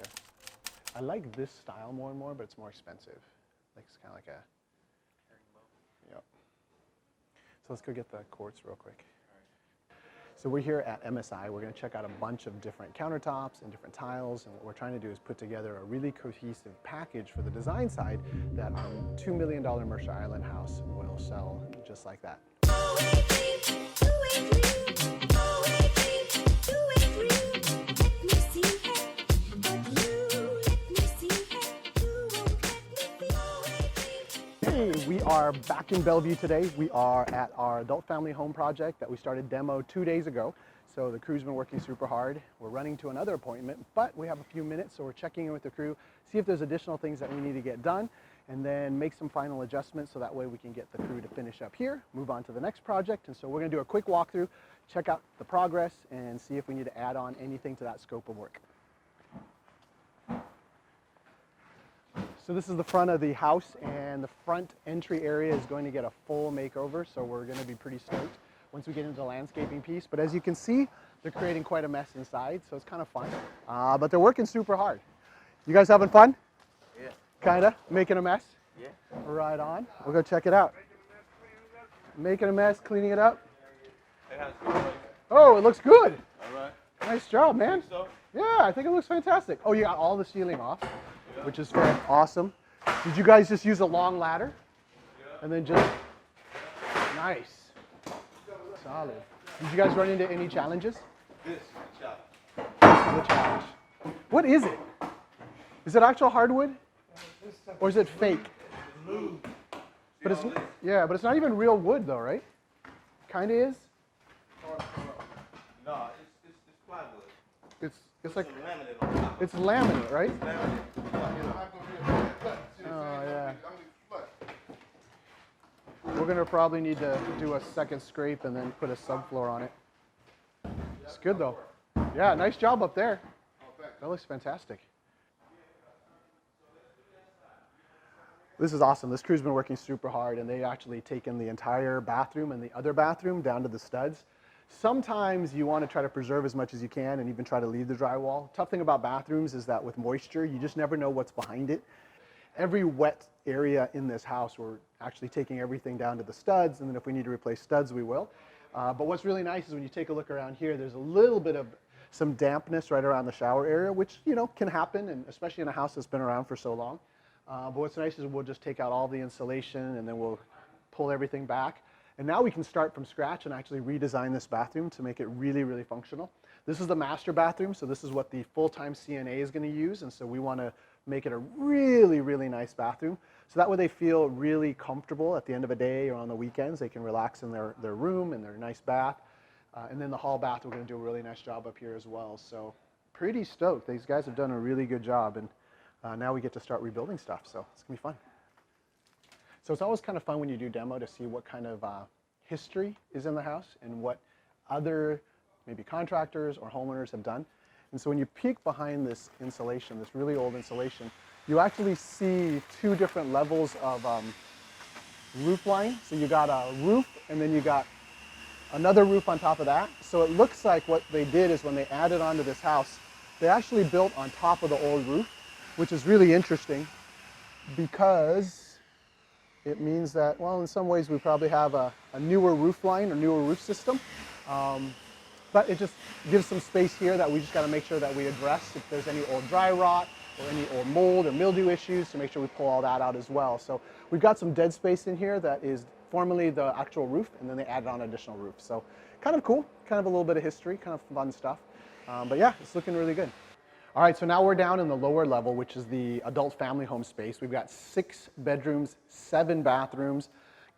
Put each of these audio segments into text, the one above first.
sure. I like this style more and more, but it's more expensive. Like it's kind of like a, yep. So let's go get the quartz real quick. So we're here at MSI. We're going to check out a bunch of different countertops and different tiles, and what we're trying to do is put together a really cohesive package for the design side that our $2 million Mercer Island house will sell just like that. Hey, we are back in Bellevue today. We are at our adult family home project that we started demo 2 days ago. So the crew's been working super hard. We're running to another appointment, but we have a few minutes, so we're checking in with the crew, see if there's additional things that we need to get done, and then make some final adjustments so that way we can get the crew to finish up here, move on to the next project. And so we're going to do a quick walkthrough, check out the progress, and see if we need to add on anything to that scope of work. So this is the front of the house, and the front entry area is going to get a full makeover, so we're going to be pretty stoked once we get into the landscaping piece. But as you can see, they're creating quite a mess inside, so it's kind of fun. But they're working super hard. You guys having fun? Yeah. Kinda? Making a mess? Yeah. Right on. We'll go check it out. Making a mess, cleaning it up? Oh, it looks good. All right. Nice job, man. So? Yeah, I think it looks fantastic. Oh, you got all the ceiling off, which is awesome. Did you guys just use a long ladder? And then just, nice. Solid. Did you guys run into any challenges? This is the challenge. This is the challenge. What is it? Is it actual hardwood? Or is it fake? But it's, yeah, but it's not even real wood though, right? Kinda is? No, it's plywood. It's like, Laminate on top. it's laminate, right? Laminate. Oh, yeah. We're going to probably need to do a second scrape and then put a subfloor on it. It's good though. Yeah, nice job up there. That looks fantastic. This is awesome. This crew's been working super hard, and they actually taken the entire bathroom and the other bathroom down to the studs. Sometimes you want to try to preserve as much as you can and even try to leave the drywall. Tough thing about bathrooms is that with moisture, you just never know what's behind it. Every wet area in this house, we're actually taking everything down to the studs, and then if we need to replace studs, we will. But what's really nice is when you take a look around here, there's a little bit of some dampness right around the shower area, which, you know, can happen, and especially in a house that's been around for so long. But what's nice is we'll just take out all the insulation, and then we'll pull everything back. And now we can start from scratch and actually redesign this bathroom to make it really, really functional. This is the master bathroom, so this is what the full-time CNA is going to use, and so we want to make it a really, really nice bathroom. So that way they feel really comfortable at the end of a day or on the weekends. They can relax in their room and their nice bath. And then the hall bath, we're going to do a really nice job up here as well. So pretty stoked. These guys have done a really good job, and now we get to start rebuilding stuff, so it's going to be fun. So it's always kind of fun when you do demo to see what kind of history is in the house and what other maybe contractors or homeowners have done. And so when you peek behind this insulation, this really old insulation, you actually see two different levels of roof line. So you got a roof, and then you got another roof on top of that. So it looks like what they did is when they added onto this house, they actually built on top of the old roof, which is really interesting because it means that, well, in some ways we probably have a newer roof line or newer roof system. But it just gives some space here that we just got to make sure that we address if there's any old dry rot or any old mold or mildew issues, to make sure we pull all that out as well. So we've got some dead space in here that is formerly the actual roof, and then they added on additional roof. So kind of cool, kind of a little bit of history, kind of fun stuff. But yeah, it's looking really good. All right, so now we're down in the lower level, which is the adult family home space. We've got 6 bedrooms, 7 bathrooms.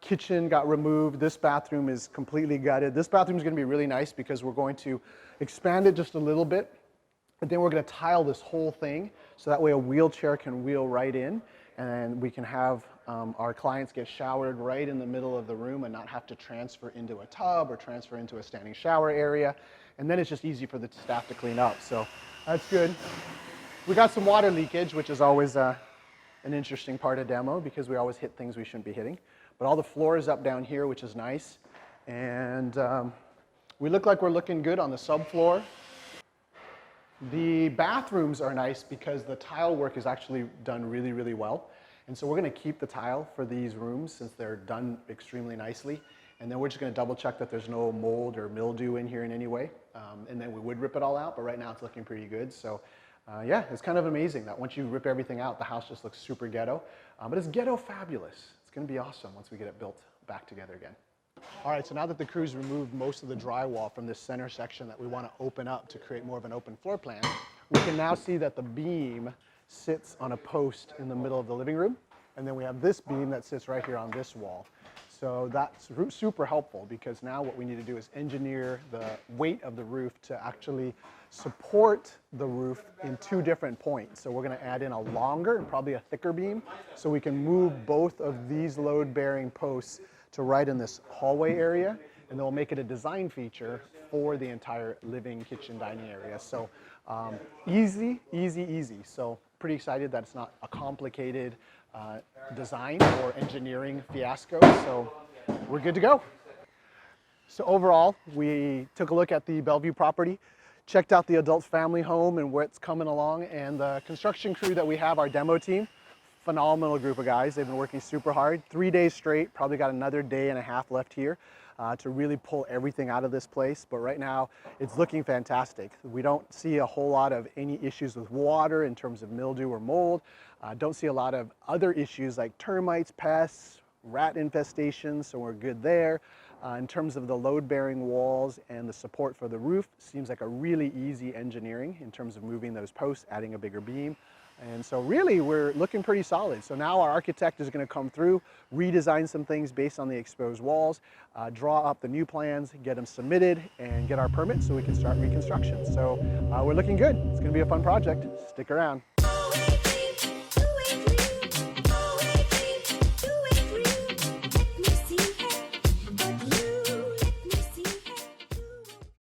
Kitchen got removed. This bathroom is completely gutted. This bathroom is going to be really nice because we're going to expand it just a little bit, but then we're going to tile this whole thing so that way a wheelchair can wheel right in, and we can have our clients get showered right in the middle of the room and not have to transfer into a tub or transfer into a standing shower area. And then it's just easy for the staff to clean up. So that's good. We got some water leakage, which is always an interesting part of demo because we always hit things we shouldn't be hitting. But all the floor is up down here, which is nice. And we look like we're looking good on the subfloor. The bathrooms are nice because the tile work is actually done really, really well. And so we're gonna keep the tile for these rooms since they're done extremely nicely. And then we're just gonna double check that there's no mold or mildew in here in any way. And then we would rip it all out, but right now it's looking pretty good. So yeah, it's kind of amazing that once you rip everything out, the house just looks super ghetto. But it's ghetto fabulous. It's gonna be awesome once we get it built back together again. All right, so now that the crew's removed most of the drywall from this center section that we want to open up to create more of an open floor plan, we can now see that the beam sits on a post in the middle of the living room. And then we have this beam that sits right here on this wall. So that's super helpful because now what we need to do is engineer the weight of the roof to actually support the roof in two different points. So we're going to add in a longer and probably a thicker beam so we can move both of these load-bearing posts to right in this hallway area, and then we'll make it a design feature for the entire living, kitchen, dining area. So easy, easy, easy. So pretty excited that it's not a complicated design or engineering fiasco. So we're good to go. So overall, we took a look at the Bellevue property, checked out the adult family home and where it's coming along, and the construction crew that we have, our demo team, phenomenal group of guys. They've been working super hard, 3 days straight, probably got another day and a half left here to really pull everything out of this place. But right now it's looking fantastic. We don't see a whole lot of any issues with water in terms of mildew or mold. Don't see a lot of other issues like termites, pests, rat infestations, so we're good there. In terms of the load-bearing walls and the support for the roof, seems like a really easy engineering in terms of moving those posts, adding a bigger beam. And so really we're looking pretty solid. So now our architect is going to come through, redesign some things based on the exposed walls, draw up the new plans, get them submitted, and get our permit so we can start reconstruction. So we're looking good. It's going to be a fun project. Stick around.